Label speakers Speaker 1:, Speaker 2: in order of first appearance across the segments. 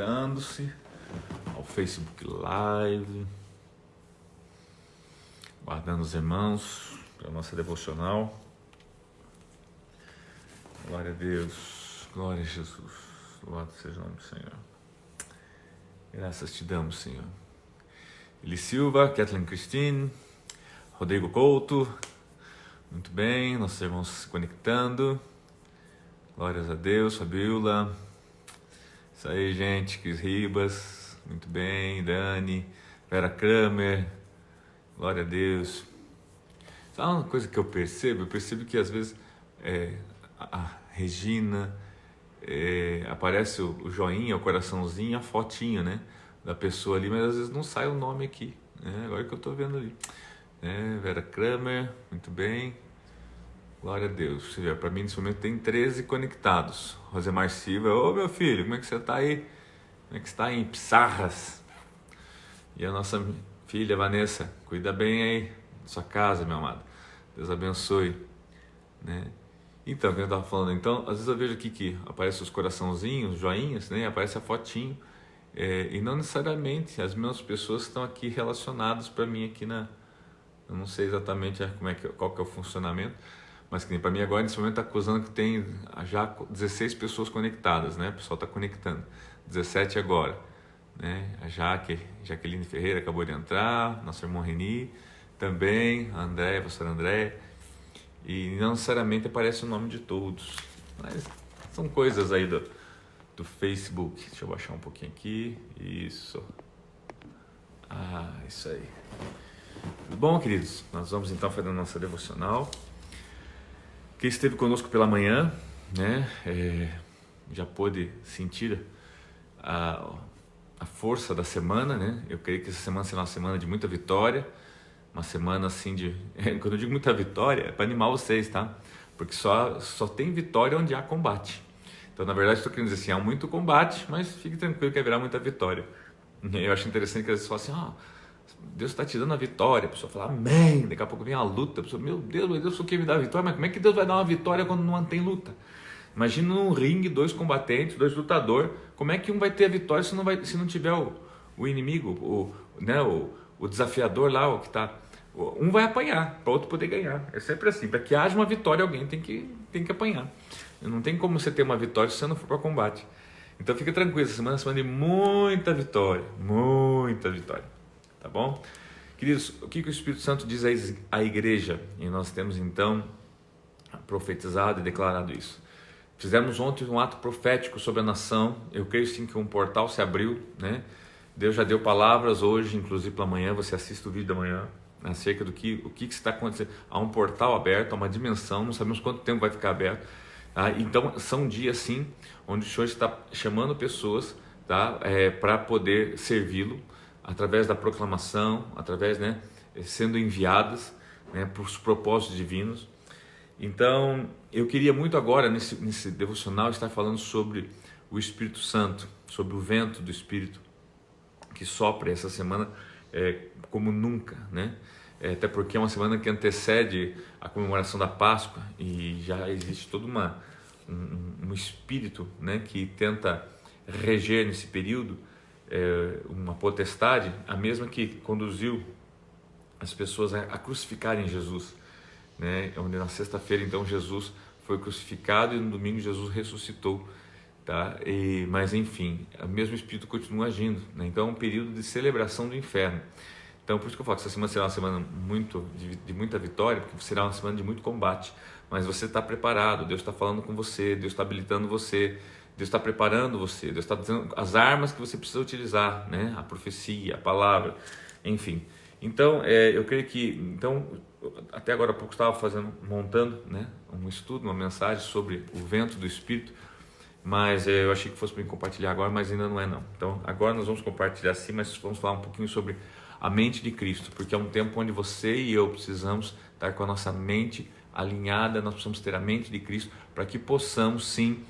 Speaker 1: conectando-se ao Facebook Live, guardando os irmãos para a nossa devocional. Glória a Deus, glória a Jesus, louvado seja o nome do Senhor. Graças te damos, Senhor. Eli Silva, Kathleen Christine, Rodrigo Couto, muito bem, nossos irmãos se conectando. Glórias a Deus, Fabiola. Isso aí, gente. Cris Ribas, muito bem. Dani, Vera Kramer, glória a Deus. Sabe uma coisa que eu percebo? Eu percebo que às vezes a Regina, aparece o joinha, o coraçãozinho, a fotinha, né, da pessoa ali, mas às vezes não sai o nome aqui, né? Agora que eu estou vendo ali. Vera Kramer, muito bem. Glória a Deus. Para mim, nesse momento, tem 13 conectados. Rosemar Silva, ô meu filho, como é que você está aí? Como é que está em Pissarras? E a nossa filha Vanessa, cuida bem aí da sua casa, meu amado. Deus abençoe, né? Então, o que eu estava falando, então, às vezes eu vejo aqui que aparecem os coraçãozinhos, joinhas, né? Aparece a fotinho, e não necessariamente as mesmas pessoas estão aqui relacionadas para mim aqui eu não sei exatamente qual que é o funcionamento, mas que nem para mim agora, nesse momento, está acusando que tem já 16 pessoas conectadas, né? O pessoal está conectando. 17 agora, né? A Jaqueline Ferreira acabou de entrar, nosso irmão Reni também, a Andréia, a pastora Andréia, e não necessariamente aparece o nome de todos, mas são coisas aí do Facebook. Deixa eu baixar um pouquinho aqui, isso. Isso aí. Tudo bom, queridos? Nós vamos então fazer a nossa devocional. Quem esteve conosco pela manhã, né, já pôde sentir a força da semana, né? Eu creio que essa semana será uma semana de muita vitória, uma semana assim quando eu digo muita vitória, é para animar vocês, tá? Porque só tem vitória onde há combate. Então, na verdade, estou querendo dizer assim, há muito combate, mas fique tranquilo que haverá muita vitória. Eu acho interessante que às vezes falam assim, Deus está te dando a vitória. A pessoa fala, amém. Daqui a pouco vem a luta. A pessoa, meu Deus, o que me dá a vitória? Mas como é que Deus vai dar uma vitória quando não tem luta? Imagina num ringue, 2 combatentes, 2 lutadores. Como é que um vai ter a vitória se não tiver o inimigo, o desafiador lá, o que está... Um vai apanhar para o outro poder ganhar. É sempre assim. Para que haja uma vitória, alguém tem que apanhar. Não tem como você ter uma vitória se você não for para combate. Então fica tranquilo, essa semana é uma semana de muita vitória. Muita vitória. Tá bom? Queridos, o que o Espírito Santo diz à igreja? E nós temos então profetizado e declarado isso. Fizemos ontem um ato profético sobre a nação. Eu creio sim que um portal se abriu, né? Deus já deu palavras hoje, inclusive pela manhã, você assiste o vídeo da manhã, acerca do o que está acontecendo. Há um portal aberto, há uma dimensão, não sabemos quanto tempo vai ficar aberto. Então são dias sim, onde o Senhor está chamando pessoas, tá? Para poder servi-lo, através da proclamação, através, né, sendo enviadas, né, para os propósitos divinos. Então, eu queria muito agora, nesse devocional, estar falando sobre o Espírito Santo, sobre o vento do Espírito que sopra essa semana como nunca, né? Até porque é uma semana que antecede a comemoração da Páscoa e já existe todo um espírito, né, que tenta reger nesse período, uma potestade, a mesma que conduziu as pessoas a crucificarem Jesus, né? Onde na sexta-feira então Jesus foi crucificado e no domingo Jesus ressuscitou, tá? Mas enfim, o mesmo espírito continua agindo, né? Então é um período de celebração do inferno. Então por isso que eu falo que essa semana será uma semana de muita vitória, porque será uma semana de muito combate, mas você está preparado, Deus está falando com você, Deus está habilitando você, Deus está preparando você, Deus está dizendo as armas que você precisa utilizar, né? A profecia, a palavra, enfim. Então, eu creio que, até agora há pouco estava montando, né, um estudo, uma mensagem sobre o vento do Espírito, mas eu achei que fosse para compartilhar agora, mas ainda não é não. Então, agora nós vamos compartilhar sim, mas vamos falar um pouquinho sobre a mente de Cristo, porque é um tempo onde você e eu precisamos estar com a nossa mente alinhada, nós precisamos ter a mente de Cristo para que possamos sim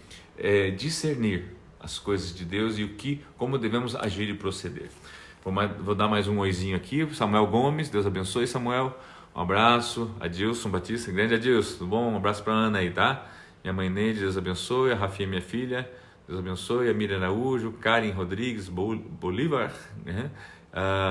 Speaker 1: discernir as coisas de Deus e como devemos agir e proceder. Vou dar mais um oizinho aqui, Samuel Gomes, Deus abençoe, Samuel, um abraço, Adilson Batista, grande Adilson, tudo bom? Um abraço para a Ana aí, tá? Minha mãe Neide, Deus abençoe, a Rafinha, minha filha, Deus abençoe. A Miriam Araújo, Karen Rodrigues Bolívar, né?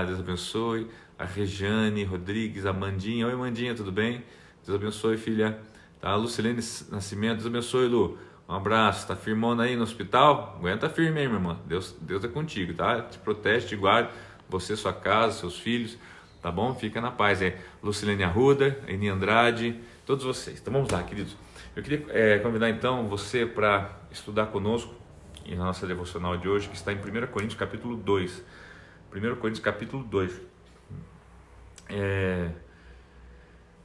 Speaker 1: Deus abençoe. A Rejane Rodrigues, a Mandinha. Oi, Mandinha, tudo bem? Deus abençoe, filha. Tá? A Lucilene Nascimento, Deus abençoe, Lu. Um abraço. Tá firmando aí no hospital? Aguenta firme aí, minha irmã. Deus é contigo, tá? Te protege, te guarda. Você, sua casa, seus filhos. Tá bom? Fica na paz. Lucilene Arruda, Eni Andrade, todos vocês. Então vamos lá, queridos. Eu queria convidar então você para estudar conosco na nossa devocional de hoje, que está em 1 Coríntios capítulo 2. 1 Coríntios capítulo 2.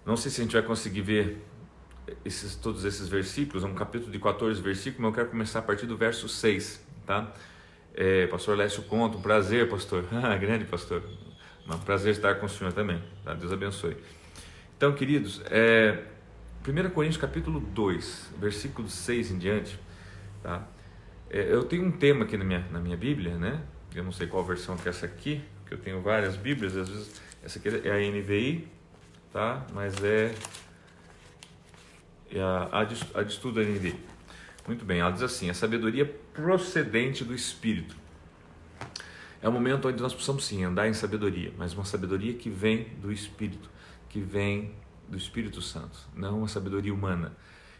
Speaker 1: Não sei se a gente vai conseguir ver todos esses versículos, é um capítulo de 14 versículos, mas eu quero começar a partir do verso 6, tá? Pastor Lécio Conto, um prazer, pastor. Grande pastor. Um prazer estar com o senhor também, tá? Deus abençoe. Então, queridos, 1 Coríntios capítulo 2, versículo 6 em diante, tá? Eu tenho um tema aqui na minha Bíblia, né? Eu não sei qual versão que é essa aqui, porque eu tenho várias Bíblias, às vezes essa aqui é a NVI, tá? Mas a de estudo da NVI. Muito bem, ela diz assim: a sabedoria procedente do Espírito. É o momento onde nós precisamos sim andar em sabedoria, mas uma sabedoria que vem do Espírito, que vem do Espírito Santo, não uma sabedoria humana.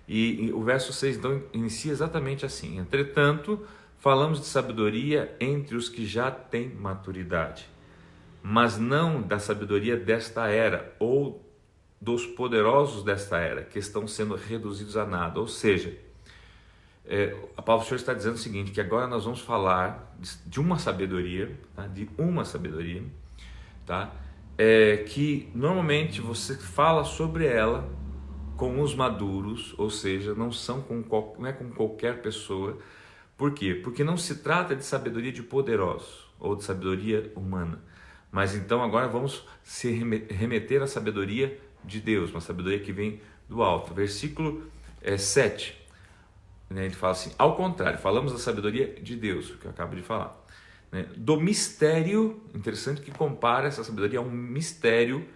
Speaker 1: E o verso 6 então inicia exatamente assim: entretanto, falamos de sabedoria entre os que já têm maturidade, mas não da sabedoria desta era ou dos poderosos desta era, que estão sendo reduzidos a nada. Ou seja, a palavra do Senhor está dizendo o seguinte, que agora nós vamos falar de uma sabedoria, tá? De uma sabedoria, tá? Que normalmente você fala sobre ela com os maduros, ou seja, não é com qualquer pessoa. Por quê? Porque não se trata de sabedoria de poderosos ou de sabedoria humana, mas então agora vamos se remeter à sabedoria de Deus, uma sabedoria que vem do alto. Versículo 7, né, ele fala assim: ao contrário, falamos da sabedoria de Deus, o que eu acabo de falar, né, do mistério. Interessante que compara essa sabedoria a um mistério,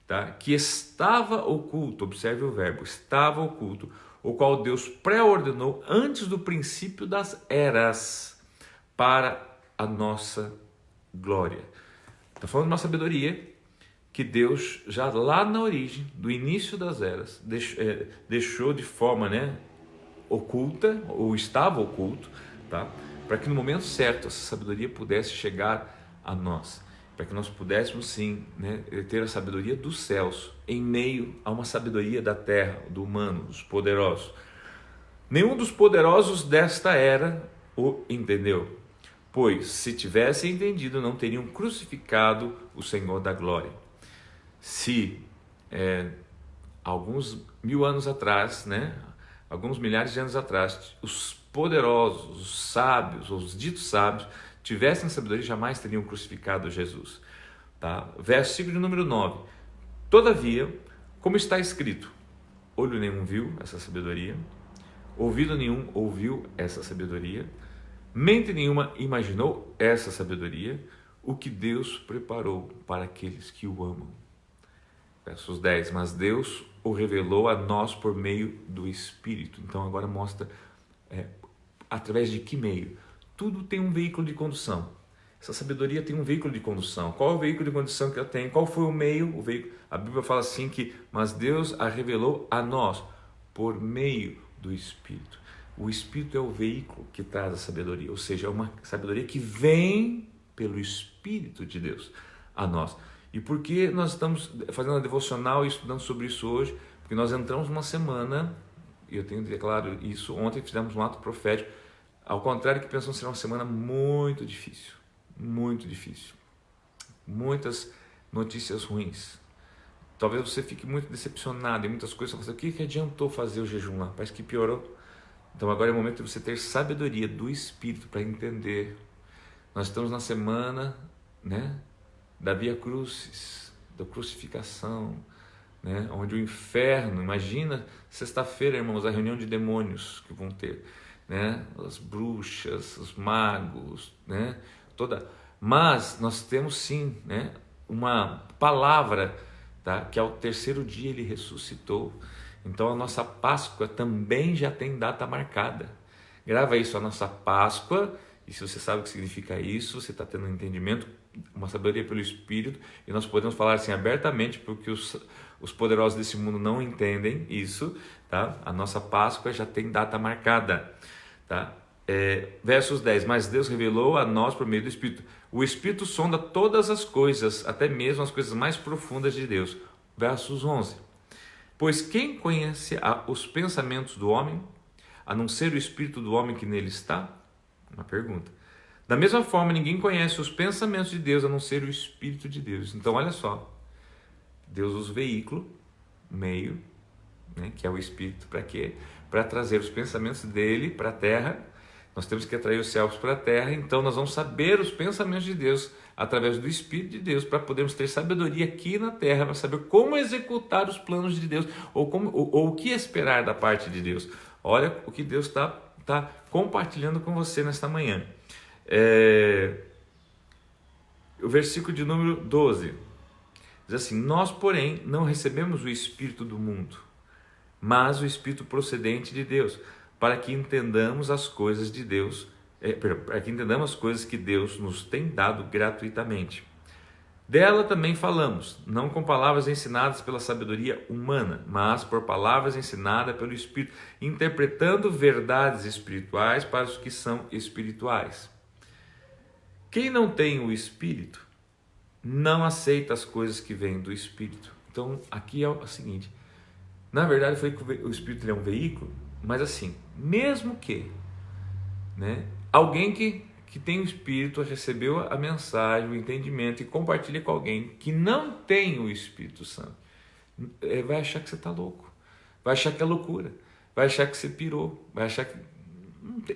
Speaker 1: tá, que estava oculto. Observe o verbo, estava oculto, o qual Deus pré-ordenou antes do princípio das eras para a nossa glória. Está falando de uma sabedoria que Deus, já lá na origem, do início das eras, deixou de forma, né, oculta, ou estava oculto, tá? Para que no momento certo essa sabedoria pudesse chegar a nós, para que nós pudéssemos sim, né, ter a sabedoria dos céus em meio a uma sabedoria da terra, do humano, dos poderosos. Nenhum dos poderosos desta era o entendeu, pois se tivessem entendido não teriam crucificado o Senhor da glória. Se alguns mil anos atrás, né, alguns milhares de anos atrás, os poderosos, os sábios, os ditos sábios, tivessem sabedoria, jamais teriam crucificado Jesus. Tá? Versículo de número 9. Todavia, como está escrito, olho nenhum viu essa sabedoria, ouvido nenhum ouviu essa sabedoria, mente nenhuma imaginou essa sabedoria, o que Deus preparou para aqueles que o amam. Versos 10, mas Deus o revelou a nós por meio do Espírito. Então agora mostra através de que meio? Tudo tem um veículo de condução. Essa sabedoria tem um veículo de condução. Qual é o veículo de condução que eu tenho? Qual foi o meio? O veículo? A Bíblia fala assim que, mas Deus a revelou a nós por meio do Espírito. O Espírito é o veículo que traz a sabedoria, ou seja, é uma sabedoria que vem pelo Espírito de Deus a nós. E por que nós estamos fazendo a devocional e estudando sobre isso hoje? Porque nós entramos numa semana, e eu tenho declarado isso, ontem fizemos um ato profético, ao contrário que pensamos ser uma semana muito difícil, muitas notícias ruins. Talvez você fique muito decepcionado em muitas coisas, você fala, o que adiantou fazer o jejum lá? Parece que piorou. Então agora é o momento de você ter sabedoria do Espírito para entender. Nós estamos na semana, né, da Via Crucis, da crucificação, né, onde o inferno, imagina sexta-feira, irmãos, a reunião de demônios que vão ter, né, as bruxas, os magos, né, mas nós temos sim, né, uma palavra, tá, que ao terceiro dia ele ressuscitou. Então a nossa Páscoa também já tem data marcada. Grava isso, a nossa Páscoa, e se você sabe o que significa isso, você está tendo um entendimento, uma sabedoria pelo Espírito, e nós podemos falar assim abertamente, porque os poderosos desse mundo não entendem isso, tá? A nossa Páscoa já tem data marcada, tá? Versos 10, mas Deus revelou a nós por meio do Espírito. O Espírito sonda todas as coisas, até mesmo as coisas mais profundas de Deus. Versos 11, pois quem conhece os pensamentos do homem, a não ser o Espírito do homem que nele está? Uma pergunta. Da mesma forma, ninguém conhece os pensamentos de Deus, a não ser o Espírito de Deus. Então, olha só, Deus usa o veículo, o meio, né, que é o Espírito, para quê? Para trazer os pensamentos dele para a terra. Nós temos que atrair os céus para a terra, então nós vamos saber os pensamentos de Deus através do Espírito de Deus, para podermos ter sabedoria aqui na terra, para saber como executar os planos de Deus, ou o que esperar da parte de Deus. Olha o que Deus está compartilhando com você nesta manhã. O versículo de número 12 diz assim: nós, porém, não recebemos o Espírito do mundo, mas o Espírito procedente de Deus, para que entendamos as coisas de Deus, para que entendamos as coisas que Deus nos tem dado gratuitamente. Dela também falamos, não com palavras ensinadas pela sabedoria humana, mas por palavras ensinadas pelo Espírito, interpretando verdades espirituais para os que são espirituais. Quem não tem o Espírito não aceita as coisas que vêm do Espírito. Então, aqui é o seguinte, na verdade foi que o Espírito é um veículo, mas assim, mesmo que, né, alguém que tem o Espírito, recebeu a mensagem, o entendimento e compartilha com alguém que não tem o Espírito Santo, vai achar que você está louco, vai achar que é loucura, vai achar que você pirou, vai achar que...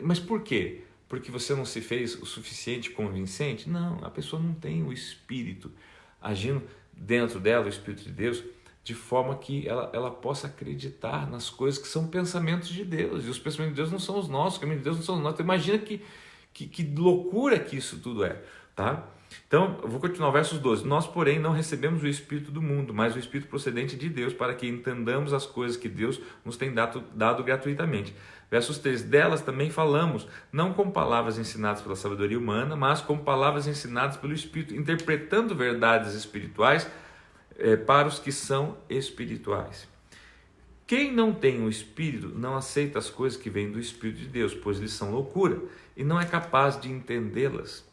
Speaker 1: Mas por quê? Porque você não se fez o suficiente convincente? Não, a pessoa não tem o Espírito agindo dentro dela, o Espírito de Deus, de forma que ela possa acreditar nas coisas que são pensamentos de Deus, e os pensamentos de Deus não são os nossos, os caminhos de Deus não são os nossos. Então, imagina que loucura que isso tudo é, tá? Então, eu vou continuar, versos 12. Nós, porém, não recebemos o Espírito do mundo, mas o Espírito procedente de Deus, para que entendamos as coisas que Deus nos tem dado gratuitamente. Versos 13. Delas também falamos, não com palavras ensinadas pela sabedoria humana, mas com palavras ensinadas pelo Espírito, interpretando verdades espirituais para os que são espirituais. Quem não tem o Espírito não aceita as coisas que vêm do Espírito de Deus, pois eles são loucura, e não é capaz de entendê-las,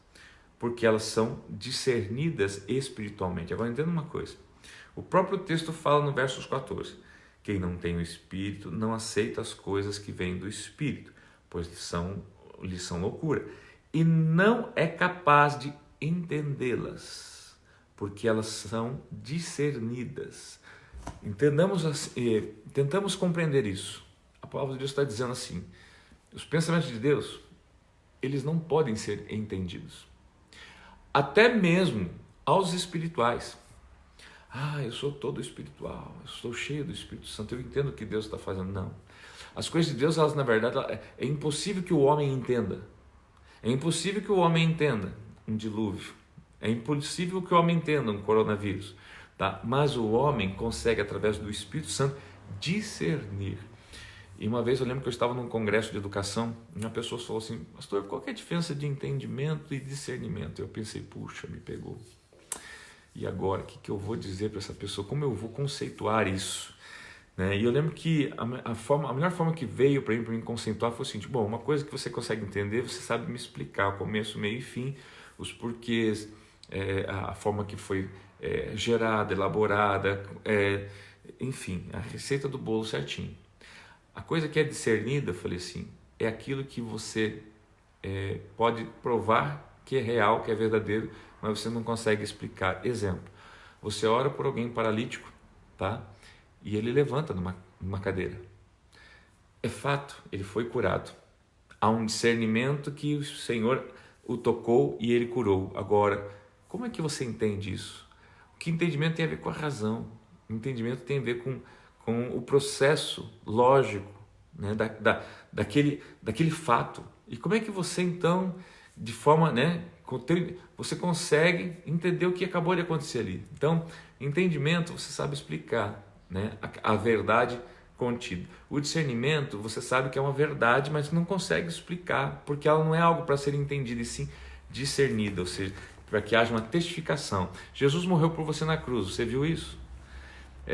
Speaker 1: porque elas são discernidas espiritualmente. Agora entenda uma coisa, o próprio texto fala no versos 14, quem não tem o Espírito não aceita as coisas que vêm do Espírito, pois lhes são loucura, e não é capaz de entendê-las, porque elas são discernidas. Tentamos compreender isso. A palavra de Deus está dizendo assim, os pensamentos de Deus, eles não podem ser entendidos, até mesmo aos espirituais. Eu sou todo espiritual, eu estou cheio do Espírito Santo, eu entendo o que Deus está fazendo. Não, as coisas de Deus, elas na verdade, é impossível que o homem entenda. É impossível que o homem entenda um dilúvio, é impossível que o homem entenda um coronavírus, tá? Mas o homem consegue, através do Espírito Santo, discernir. E uma vez eu lembro que eu estava num congresso de educação, e uma pessoa falou assim: pastor, qual que é a diferença de entendimento e discernimento? Eu pensei, puxa, me pegou. E agora, o que eu vou dizer para essa pessoa? Como eu vou conceituar isso? Né? E eu lembro que a melhor forma que veio para mim conceituar foi o seguinte: bom, uma coisa que você consegue entender, você sabe me explicar o começo, meio e fim, os porquês, a forma que foi gerada, elaborada, enfim, a receita do bolo certinho. A coisa que é discernida, eu falei assim, é aquilo que você pode provar que é real, que é verdadeiro, mas você não consegue explicar. Exemplo, você ora por alguém paralítico, tá? E ele levanta numa cadeira. É fato, ele foi curado. Há um discernimento que o Senhor o tocou e ele curou. Agora, como é que você entende isso? O que entendimento tem a ver com a razão. O entendimento tem a ver com o processo lógico, né, daquele fato. E como é que você então, de forma, né, você consegue entender o que acabou de acontecer ali? Então, entendimento, você sabe explicar, né, a verdade contido. O discernimento, você sabe que é uma verdade, mas não consegue explicar, porque ela não é algo para ser entendido, e sim discernido, ou seja, para que haja uma testificação. Jesus morreu por você na cruz, você viu isso?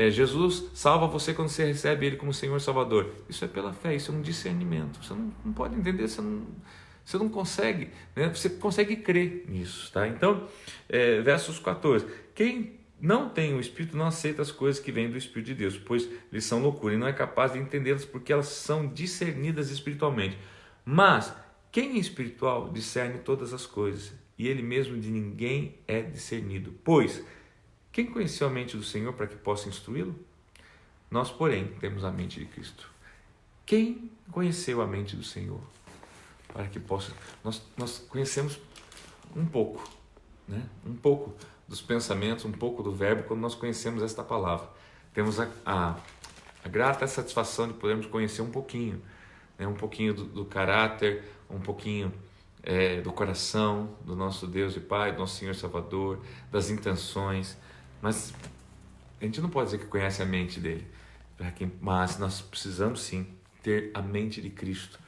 Speaker 1: Jesus salva você quando você recebe Ele como Senhor e Salvador. Isso é pela fé, isso é um discernimento. Você não pode entender, você não consegue, né? Você consegue crer nisso, tá? Então, versos 14. Quem não tem o Espírito não aceita as coisas que vêm do Espírito de Deus, pois eles são loucura e não é capaz de entendê-las porque elas são discernidas espiritualmente. Mas quem é espiritual discerne todas as coisas, e ele mesmo de ninguém é discernido. Pois quem conheceu a mente do Senhor para que possa instruí-lo? Nós, porém, temos a mente de Cristo. Quem conheceu a mente do Senhor para que possa... Nós conhecemos um pouco, né? Um pouco dos pensamentos, um pouco do verbo, quando nós conhecemos esta palavra. Temos a grata satisfação de podermos conhecer um pouquinho, né? Um pouquinho do caráter, um pouquinho do coração do nosso Deus e Pai, do nosso Senhor Salvador, das intenções. Mas a gente não pode dizer que conhece a mente dele, mas nós precisamos sim ter a mente de Cristo.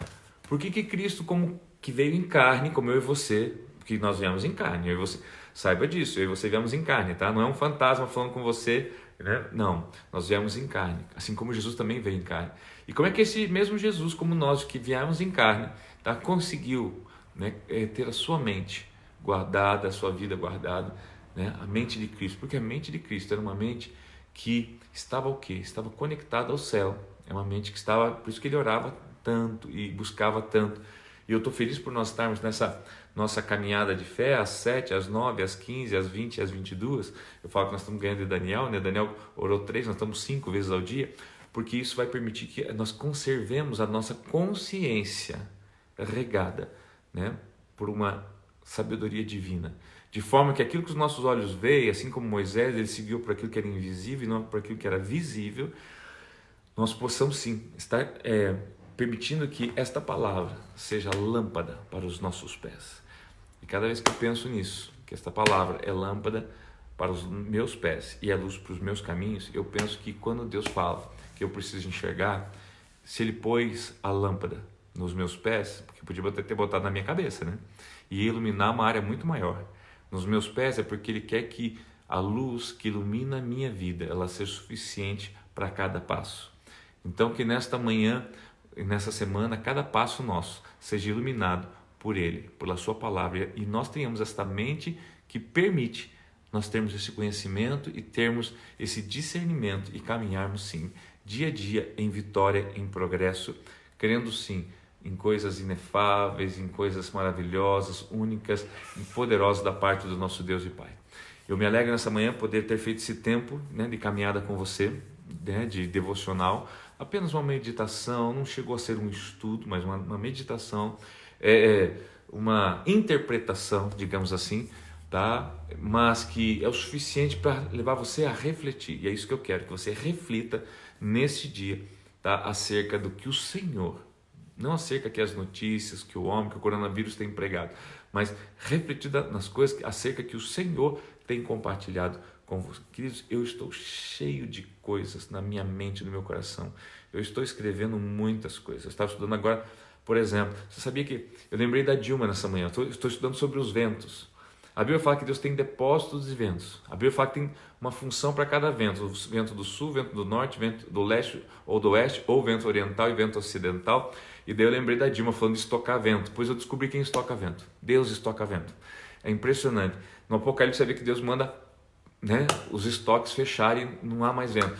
Speaker 1: Por que Cristo, como que veio em carne, como eu e você, porque nós viemos em carne, eu e você, saiba disso, eu e você viemos em carne, tá? Não é um fantasma falando com você, né? Não, nós viemos em carne, assim como Jesus também veio em carne. E como é que esse mesmo Jesus, como nós que viemos em carne, tá, conseguiu, né, ter a sua mente guardada, a sua vida guardada, né, a mente de Cristo? Porque a mente de Cristo era uma mente que estava o quê? Estava conectada ao céu. É uma mente que estava, por isso que ele orava tanto e buscava tanto. E eu estou feliz por nós estarmos nessa nossa caminhada de fé, às 7, às 9, às 15, às 20 e às 22. Eu falo que nós estamos ganhando de Daniel, né? Daniel orou 3, nós estamos 5 vezes ao dia, porque isso vai permitir que nós conservemos a nossa consciência regada, né, por uma sabedoria divina. De forma que aquilo que os nossos olhos veem, assim como Moisés, ele seguiu por aquilo que era invisível e não por aquilo que era visível, nós possamos sim estar permitindo que esta palavra seja lâmpada para os nossos pés. E cada vez que eu penso nisso, que esta palavra é lâmpada para os meus pés e é luz para os meus caminhos, eu penso que quando Deus fala que eu preciso enxergar, se Ele pôs a lâmpada nos meus pés, porque podia ter botado na minha cabeça, né? E iluminar uma área muito maior. Nos meus pés é porque Ele quer que a luz que ilumina a minha vida, ela seja suficiente para cada passo. Então que nesta manhã, nessa semana, cada passo nosso seja iluminado por Ele, pela Sua palavra, e nós tenhamos esta mente que permite nós termos esse conhecimento e termos esse discernimento e caminharmos sim, dia a dia em vitória, em progresso, crendo sim em coisas inefáveis, em coisas maravilhosas, únicas e poderosas da parte do nosso Deus e Pai. Eu me alegro nessa manhã poder ter feito esse tempo, né, de caminhada com você, né, de devocional, apenas uma meditação, não chegou a ser um estudo, mas uma meditação, uma interpretação, digamos assim, tá? Mas que é o suficiente para levar você a refletir, e é isso que eu quero, que você reflita nesse dia, tá? Acerca do que o Senhor, não acerca que as notícias, que o homem, que o coronavírus tem pregado, mas refletir nas coisas acerca que o Senhor tem compartilhado com você. Queridos, eu estou cheio de coisas na minha mente, no meu coração. Eu estou escrevendo muitas coisas. Eu estava estudando agora, por exemplo, você sabia que eu lembrei da Dilma nessa manhã, eu estou estudando sobre os ventos. A Bíblia fala que Deus tem depósitos de ventos. A Bíblia fala que tem uma função para cada vento. O vento do sul, vento do norte, vento do leste ou do oeste, ou vento oriental e vento ocidental. E daí eu lembrei da Dilma falando de estocar vento. Pois eu descobri quem estoca vento. Deus estoca vento. É impressionante. No Apocalipse você vê que Deus manda, né, os estoques fecharem, não há mais vento.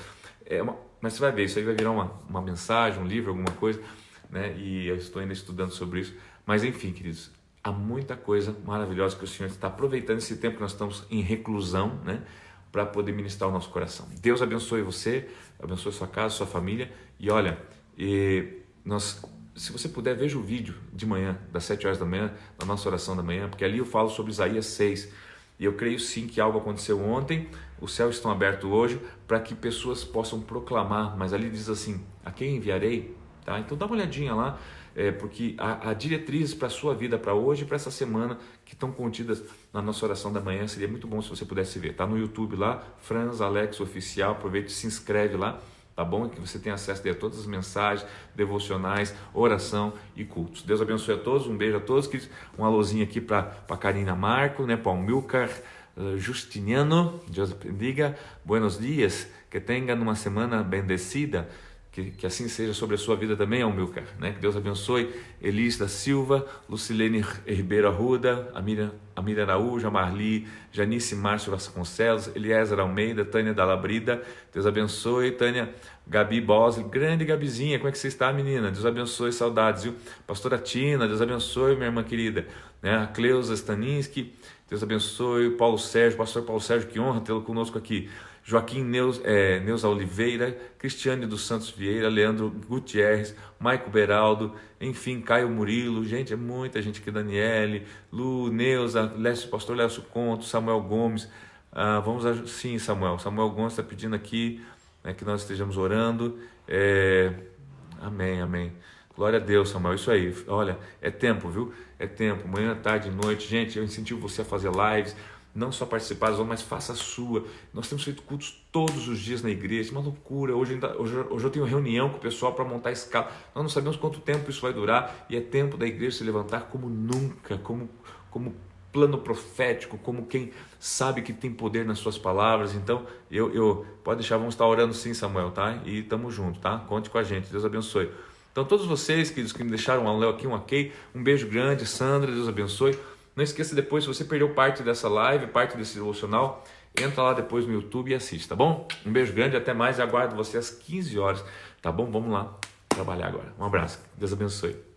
Speaker 1: Mas você vai ver, isso aí vai virar uma mensagem, um livro, alguma coisa, né? E eu estou ainda estudando sobre isso. Mas enfim, queridos, há muita coisa maravilhosa que o Senhor está aproveitando esse tempo que nós estamos em reclusão, né, para poder ministrar o nosso coração. Deus abençoe você, abençoe sua casa, sua família. E olha, se você puder, veja o vídeo de manhã, das 7 horas da manhã, da nossa oração da manhã, porque ali eu falo sobre Isaías 6. E eu creio sim que algo aconteceu ontem, os céus estão abertos hoje, para que pessoas possam proclamar, mas ali diz assim, a quem enviarei? Tá? Então dá uma olhadinha lá, porque há diretrizes para a sua vida, para hoje e para essa semana, que estão contidas na nossa oração da manhã. Seria muito bom se você pudesse ver. Está no YouTube lá, Franz Alex Oficial, aproveite e se inscreve lá, tá bom? E que você tenha acesso a todas as mensagens, devocionais, oração e cultos. Deus abençoe a todos, um beijo a todos, queridos. Um alôzinho aqui para Karina Marco, né, para o Milcar Justiniano, Deus bendiga, buenos dias, que tenha uma semana bendecida, que assim seja sobre a sua vida também, Almilcar, né? Que Deus abençoe Elis da Silva, Lucilene Ribeiro Arruda, Amília Araújo, a Marli, Janice Márcio Vasconcelos, Eliezer Almeida, Tânia Dalabrida, Deus abençoe, Tânia, Gabi Bosley, grande Gabizinha, como é que você está, menina? Deus abençoe, saudades, viu? Pastora Tina, Deus abençoe, minha irmã querida, né? A Cleusa Staninski, Deus abençoe, Paulo Sérgio, pastor Paulo Sérgio, que honra tê-lo conosco aqui. Joaquim Neuza Oliveira, Cristiane dos Santos Vieira, Leandro Gutierrez, Maico Beraldo, enfim, Caio Murilo, gente, é muita gente aqui, Daniele, Lu, Neuza, pastor Lécio Conto, Samuel Gomes, sim, Samuel Gomes está pedindo aqui, né, que nós estejamos orando, amém, glória a Deus, Samuel, isso aí, olha, é tempo, viu, é tempo, manhã, tarde, noite, gente, eu incentivo você a fazer lives, não só participar, mas faça a sua. Nós temos feito cultos todos os dias na igreja, uma loucura. Hoje eu tenho reunião com o pessoal para montar a escala. Nós não sabemos quanto tempo isso vai durar e é tempo da igreja se levantar como nunca, como plano profético, como quem sabe que tem poder nas suas palavras. Então, pode deixar, vamos estar orando sim, Samuel, tá? E estamos juntos, tá? Conte com a gente, Deus abençoe. Então, todos vocês, queridos, que me deixaram um Léo aqui, um ok, um beijo grande, Sandra, Deus abençoe. Não esqueça depois, se você perdeu parte dessa live, parte desse devocional, entra lá depois no YouTube e assiste, tá bom? Um beijo grande, até mais e aguardo você às 15 horas, tá bom? Vamos lá trabalhar agora. Um abraço, Deus abençoe.